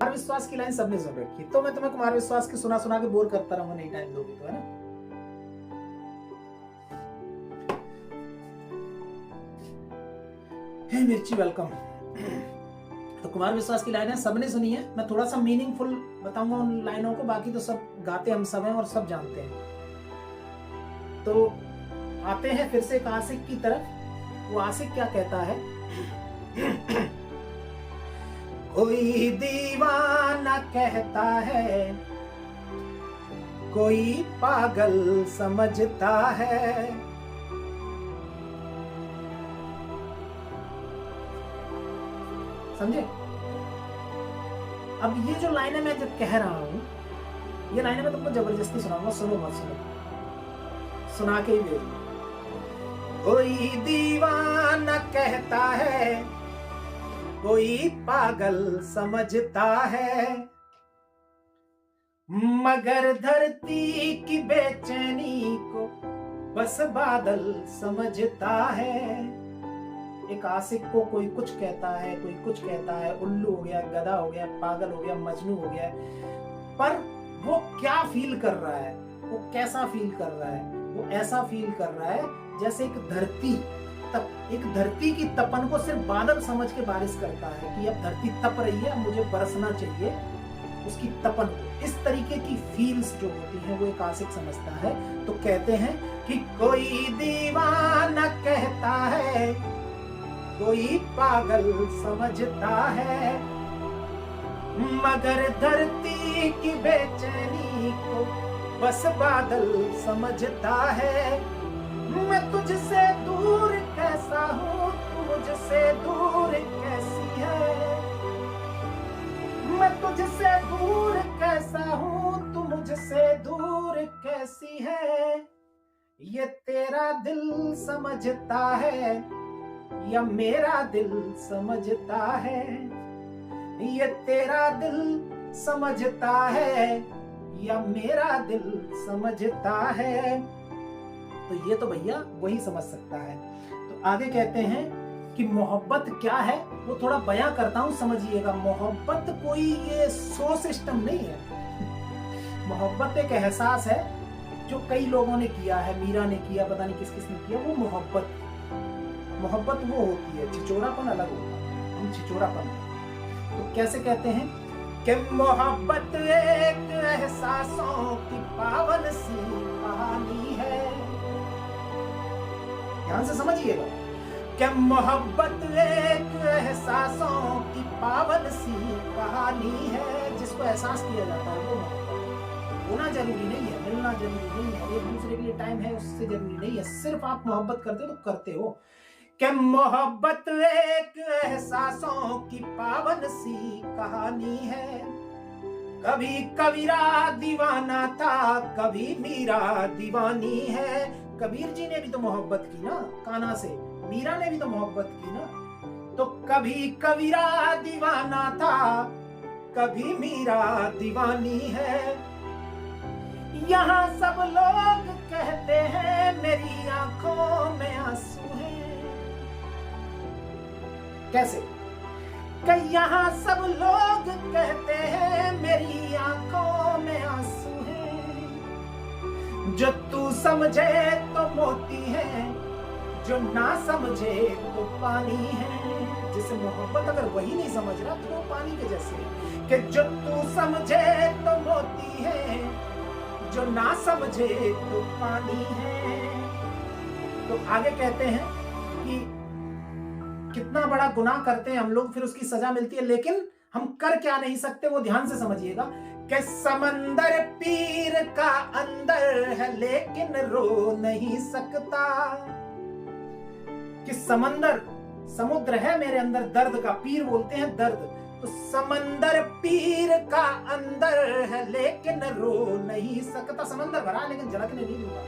कुमार विश्वास की लाइन सबने सुन रखी, तो मैं तुम्हें कुमार विश्वास की सुना सुना के बोर करता रहूंगा, नहीं टाइम दोगे तो, है ना। हे मिर्ची वेलकम। तो कुमार विश्वास की लाइनें सबने सुनी है, मैं थोड़ा सा मीनिंगफुल बताऊंगा उन लाइनों को, बाकी तो सब गाते हम सब हैं और सब जानते हैं। तो आते हैं फिर से एक आशिक की तरफ। वो आशिक क्या कहता है? कोई दीवाना कहता है, कोई पागल समझता है। समझे? अब ये जो लाइनें मैं जब कह रहा हूं, ये लाइनें मैं तुमको जबरदस्ती सुनाऊंगा, सुनो मत सुनो, सुना के ही देखो। कोई दीवाना कहता है, कोई पागल समझता है, मगर धरती की बेचैनी को बस बादल समझता है। एक आशिक को कोई कुछ कहता है, कोई कुछ कहता है, उल्लू हो गया, गधा हो गया, पागल हो गया, मजनू हो गया, पर वो क्या फील कर रहा है, वो कैसा फील कर रहा है? वो ऐसा फील कर रहा है जैसे एक धरती की तपन को सिर्फ बादल समझ के बारिश करता है कि अब धरती तप रही है, मुझे बरसना चाहिए उसकी तपन को। इस तरीके की फील्स जो होती हैं वो एक आशिक समझता है। तो कहते हैं कि कोई दीवाना कहता है, कोई पागल समझता है, मगर धरती की बेचैनी को बस बादल समझता है। मैं तुझसे दूर कैसा हूँ, तू मुझसे दूर कैसी है। मैं तुझसे दूर कैसा हूँ, तू मुझसे दूर कैसी है। ये तेरा दिल समझता है या मेरा दिल समझता है। ये तेरा दिल समझता है या मेरा दिल समझता है। तो ये तो भैया वही समझ सकता है। तो आगे कहते हैं कि मोहब्बत क्या है, वो थोड़ा बयां करता हूं, समझिएगा। मोहब्बत कोई ये सो सिस्टम नहीं है। मोहब्बत एक एहसास है जो कई लोगों ने किया है, मीरा ने किया, पता नहीं किस किस ने किया। वो मोहब्बत वो होती है, छिचोरापन अलग होता है, हम छिचोरापन। तो कैसे कहते हैं कि मोहब्बत एक एहसासों की पावन सी कहानी है। ध्यान से समझिएगा कि मोहब्बत एक एहसासों की पावन सी कहानी है। जिसको एहसास किया जाता है वो मोहब्बत। होना जरूरी नहीं है, मिलना जरूरी नहीं है, एक दूसरे के लिए टाइम है उससे जरूरी नहीं है। सिर्फ आप मोहब्बत करते हो तो करते हो। कि मोहब्बत एक एहसासों की पावन सी कहानी है। कभी कबीरा दीवाना था, कभी मीरा दीवानी है। कबीर जी ने भी तो मोहब्बत की ना कान्हा से, मीरा ने भी तो मोहब्बत की ना। तो कभी कबीरा दीवाना था, कभी मीरा दीवानी है। यहाँ सब लोग कहते हैं मेरी आंखों में आंसू हैं। कैसे? कि यहाँ सब लोग कहते हैं मेरी आंखों में आंसू हैं। जो तू समझे तो मोती है, जो ना समझे तो पानी है। जिसे मोहब्बत अगर वही नहीं समझ रहा तो वो पानी के जैसे है। कि जो तू समझे तो मोती है, जो ना समझे तो पानी है। तो आगे कहते हैं कि कितना बड़ा गुनाह करते हैं हम लोग, फिर उसकी सजा मिलती है, लेकिन हम कर क्या नहीं सकते वो ध्यान से समझिएगा। कि समंदर पीर का अंदर है लेकिन रो नहीं सकता। कि समंदर, समुद्र है मेरे अंदर दर्द का, पीर बोलते हैं दर्द। तो समंदर पीर का अंदर है लेकिन रो नहीं सकता। समंदर भरा लेकिन झलकने नहीं दूंगा।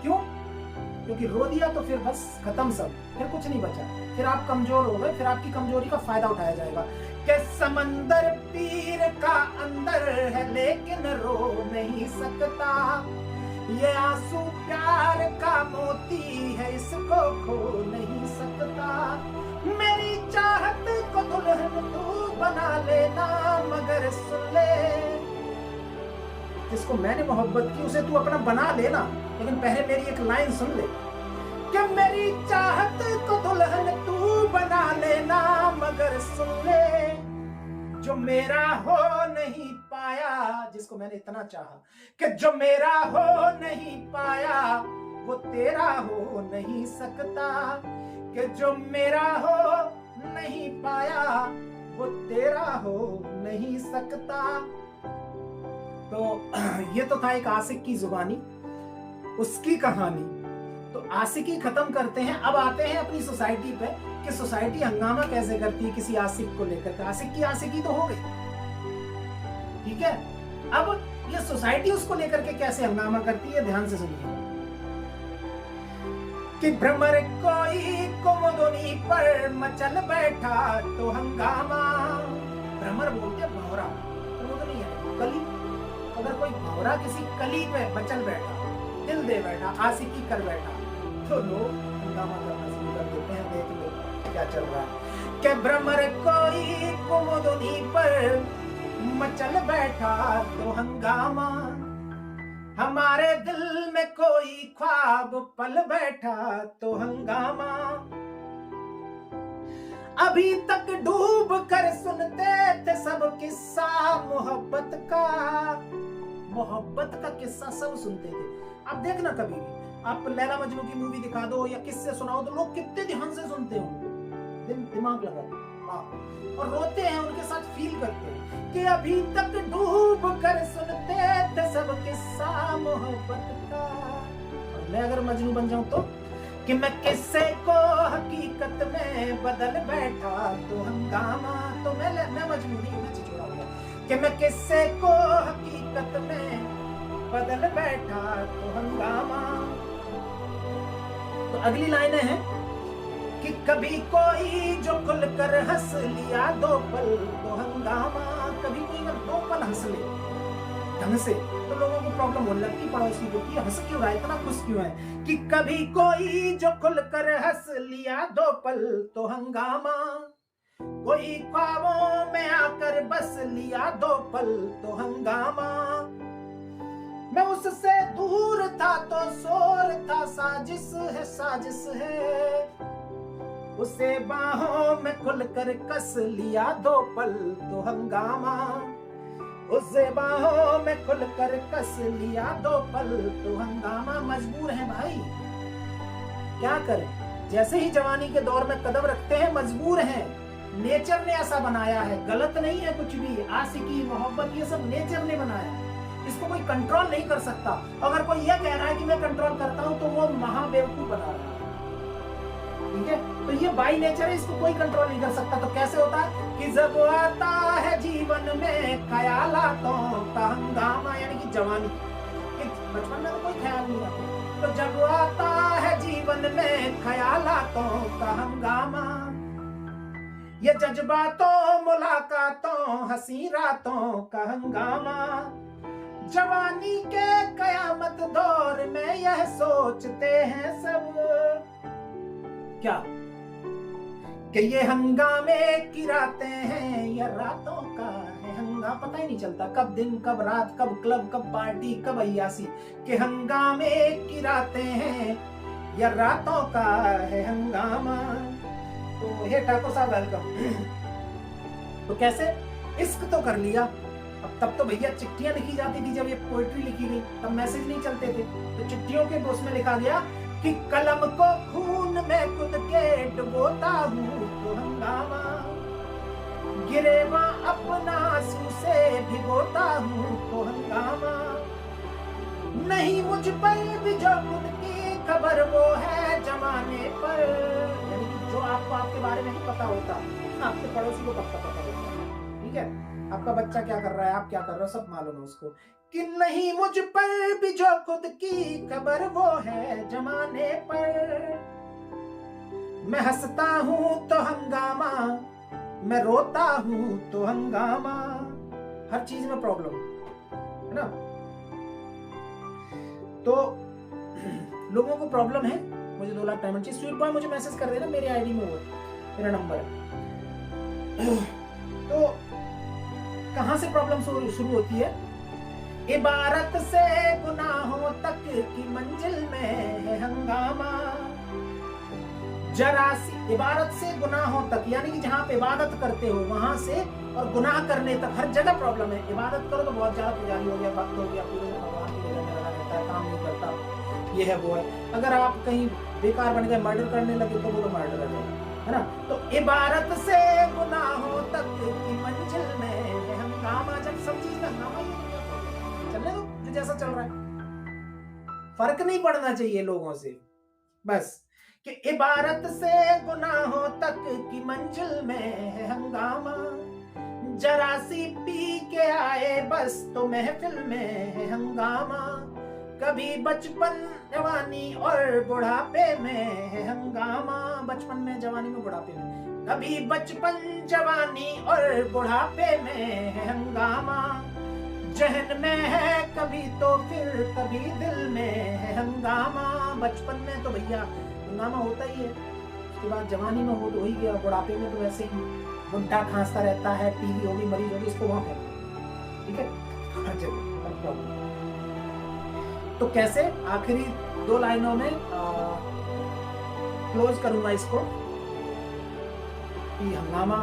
क्यों? क्योंकि रो दिया तो फिर बस खत्म सब, फिर कुछ नहीं बचा, फिर आप कमजोर हो गए, फिर आपकी कमजोरी का फायदा उठाया जाएगा। कि समंदर पीर का अंदर है लेकिन रो नहीं सकता। ये आंसू प्यार का मोती है, इसको खो नहीं सकता। मेरी चाहत को दुल्हन तू बना लेना, मगर जिसको मैंने मोहब्बत की उसे तू अपना बना लेना, लेकिन पहले मेरी एक लाइन सुन ले कि मेरी चाहत को दुल्हन तू बना लेना, मगर सुन ले जो मेरा हो नहीं पाया, जिसको मैंने इतना चाहा कि जो मेरा हो नहीं पाया वो तेरा हो नहीं सकता, कि जो मेरा हो नहीं पाया वो तेरा हो नहीं सकता। तो ये तो था एक आशिक की जुबानी, उसकी कहानी। तो आशिकी खत्म करते हैं, अब आते हैं अपनी सोसाइटी पे कि सोसाइटी हंगामा कैसे करती है किसी आशिक को लेकर। आशिक की आशिकी तो हो गई, ठीक है, अब ये सोसाइटी उसको लेकर के कैसे हंगामा करती है, ध्यान से सुनिए। कि भ्रमर कोई कुमुदुनी पर मचल बैठा तो हंगामा। भ्रमर बोलते भंवरा, कुमुदुनी है कली। अगर कोई भंवरा किसी कली पे मचल बैठा, दिल दे बैठा, आशिकी कर बैठा, तो लोग हंगामा करना शुरू कर देते हैं। देख लो क्या चल रहा है कि भ्रमर कोई कुमुदुनी पर मचल बैठा तो हंगामा, हमारे दिल में कोई ख्वाब पल बैठा तो हंगामा। अभी तक डूब कर सुनते थे सब किस्सा मोहब्बत का, मोहब्बत का किस्सा सब सुनते थे। अब देखना कभी भी आप लैला मजनू की मूवी दिखा दो या किस्से सुनाओ तो लोग कितने ध्यान से सुनते होंगे, दिमाग लगा और रोते हैं, उनके साथ फील करते हैं कि अभी तक डूब कर सुनते थे सब किस्सा मोहब्बत का। और मैं अगर मजनू बन जाऊं तो कि मैं किस्से को हकीकत में बदल बैठा तो हंगामा। तो मैं मजनू नहीं, मैं छिछोरा हूं कि मैं किस्से को हकीकत में बदल बैठा तो हंगामा। तो अगली लाइनें हैं कि कभी कोई जो खुलकर हंस लिया दो पल तो हंगामा। कभी कोई अगर दो पल हंस ले ढंग से तो लोगों को प्रॉब्लम होने लगती, पड़ोसी को कि हंस क्यों रहा है, इतना खुश क्यों है। कि कभी कोई जो खुलकर हंस लिया दो पल तो हंगामा, कोई ख्वाबों में आकर बस लिया दो पल तो हंगामा। मैं उससे दूर था तो शोर था, साजिश है साजिश है, उसे बाहों में खुलकर कस लिया दो पल तो हंगामा, उसे बाहों में खुलकर कस लिया दो पल तो हंगामा। मजबूर हैं भाई, क्या करें, जैसे ही जवानी के दौर में कदम रखते हैं मजबूर हैं। नेचर ने ऐसा बनाया है, गलत नहीं है कुछ भी। आशिकी मोहब्बत ये सब नेचर ने बनाया, इसको कोई कंट्रोल नहीं कर सकता। अगर कोई ये कह रहा है कि मैं कंट्रोल करता हूं तो वो महाबेवकूफ बना रहा है, ठीक है। तो ये बाई नेचर है, इसको कोई कंट्रोल नहीं कर सकता। तो कैसे होता है कि जब आता है जीवन में ख्यालातों का हंगामा, यानी कि जवानी, बचपन में तो कोई ख्याल नहीं आता, तो जब आता है जीवन में ख्यालातों का हंगामा, ये जज्बातों मुलाकातों हंसी रातों का हंगामा। जवानी के कयामत दौर में यह सोचते हैं सब क्या कि ये हंगामे की रातें हैं या रातों का है हंगामा। पता ही नहीं चलता कब दिन कब रात, कब क्लब कब पार्टी कब अय्यासी, कि हंगामे की रातें हैं या रातों का है हंगामा। तो हे ठाकुर साहब वेलकम। तो कैसे इश्क तो कर लिया, अब तब तो भैया चिट्ठियां लिखी जाती थी, जब ये पोएट्री लिखी गई तब मैसेज नहीं चलते थे, तो चिट्ठियों के उसमें लिखा गया कि कलम को खून में खुद के डुबोता हूँ तो हंगामा, गिरेवा अपना आंसू से भिगोता हूँ तो हंगामा। नहीं मुझ पर भी जो खुद की खबर वो है जमाने पर, यानी कि जो आपको आपके बारे में नहीं पता होता, आपके पड़ोसी को कब पता होता, ठीक है। आपका बच्चा क्या कर रहा है, आप क्या कर रहे हो, सब मालूम है उसको। कि नहीं मुझ पर भी जो खुद की खबर वो है जमाने पर, मैं हंसता हूं तो हंगामा, मैं रोता हूं तो हंगामा। हर चीज में प्रॉब्लम है ना। तो लोगों को प्रॉब्लम है, मुझे 2 लाख डायमंड चाहिए। स्वीट बॉय मुझे मैसेज कर देना, मेरे आईडी में हो, मेरा नंबर है। तो कहां से प्रॉब्लम शुरू होती है इबारत से गुनाहों तक की मंजिल में है हंगामा। जरा सी इबारत से गुनाहों तक, यानी कि जहां पे इबादत करते हो वहां से और गुनाह करने तक हर जगह प्रॉब्लम है। इबादत करो तो बहुत ज्यादा पुजारी हो गया, भक्त हो गया, पूरे भगवान की जगह लगा रहता है, काम नहीं करता, ये है वो है। अगर आप कहीं बेकार बन गए, मर्डर करने लगे, तो वो तो मर्डर है ना। तो इबारत से गुनाहों तक की मंजिल में है हंगामा। जब सब चीज का हंगामा ही चलने दो, जो जैसा चल रहा है, फर्क नहीं पड़ना चाहिए लोगों से बस। कि इबारत से गुनाहों तक की मंजिल में है हंगामा। जरा सी पी के आए बस तो महफिल में है हंगामा। कभी बचपन जवानी और बुढ़ापे में है हंगामा। बचपन में, जवानी में, बुढ़ापे में। कभी बचपन जवानी और बुढ़ापे में है हंगामा। जहन में है कभी तो फिर कभी दिल में है हंगामा। बचपन में तो भैया हंगामा होता ही है, उसके बाद जवानी में हो तो ही गया, बुढ़ापे में तो वैसे ही बुढ़ा खांसता रहता है, टीवी होगी, मरीज होगी, इसको वहां फेंक, ठीक है, हर जगह। तो कैसे आखिरी 2 लाइनों में क्लोज करूंगा इसको कि हंगामा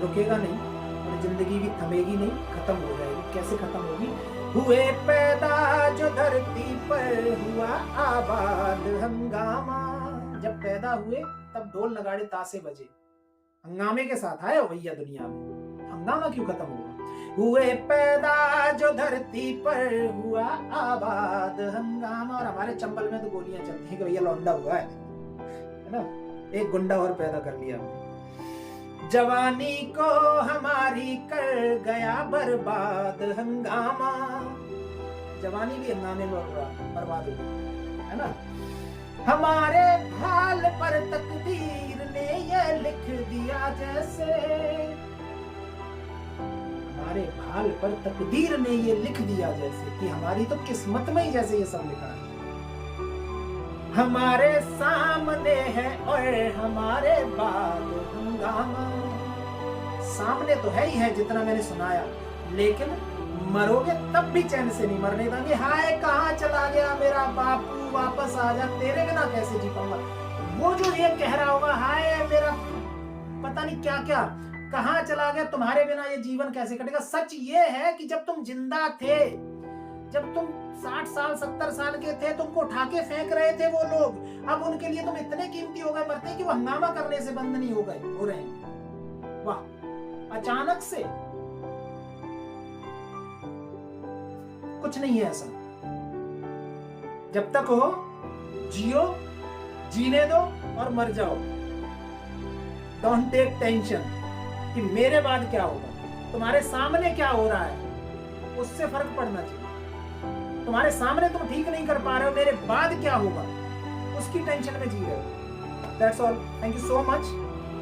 रुकेगा नहीं और जिंदगी भी थमेगी नहीं, खत्म हो जाएगी। कैसे खत्म होगी? हुए पैदा जो धरती पर हुआ आबाद हंगामा। जब पैदा हुए तब ढोल नगाड़े तासे बजे, हंगामे के साथ आए हो भैया दुनिया में, हंगामा क्यों खत्म होगा? हुए पैदा जो धरती पर हुआ आबाद हंगामा। और हमारे चंबल में तो गोलियां चलती हैं कि भैया लौंडा हुआ है ना, एक गुंडा और पैदा कर लिया। जवानी को हमारी कर गया बर्बाद हंगामा। जवानी भी हंगामे में बर्बाद हो गई है ना। हमारे भाल पर तकदीर ने ये लिख दिया जैसे, हमारे भाल पर तकदीर ने ये लिख दिया जैसे, कि हमारी तो किस्मत में ही जैसे ये सब लिखा है। हमारे सामने है और हमारे बाद हंगामा। सामने तो है ही है जितना मैंने सुनाया, लेकिन मरोगे तब भी चैन से नहीं मरने देंगे। हाय कहाँ चला गया मेरा बापू, वापस आ जा, तेरे बिना कैसे जी पाऊंगा। वो जो ये कह रहा होगा, हाय मेरा पता नहीं क्या क्या, कहाँ चला गया, तुम्हारे बिना ये जीवन कैसे कटेगा। सच ये है कि जब तुम जिंदा थे, जब तुम 60 साल 70 साल के थे, तुमको उठा के फेंक रहे थे वो लोग, अब उनके लिए तुम इतने कीमती हो गए मरते कि वो हंगामा करने से बंद नहीं हो रहे हैं। वाह, अचानक से कुछ नहीं है ऐसा। जब तक हो जियो, जीने दो और मर जाओ। डोंट टेक टेंशन कि मेरे बाद क्या होगा, तुम्हारे सामने क्या हो रहा है उससे फर्क पड़ना चाहिए। तुम्हारे सामने तुम ठीक नहीं कर पा रहे हो, मेरे बाद क्या होगा उसकी टेंशन में जी रहे हो। That's all. Thank you so much.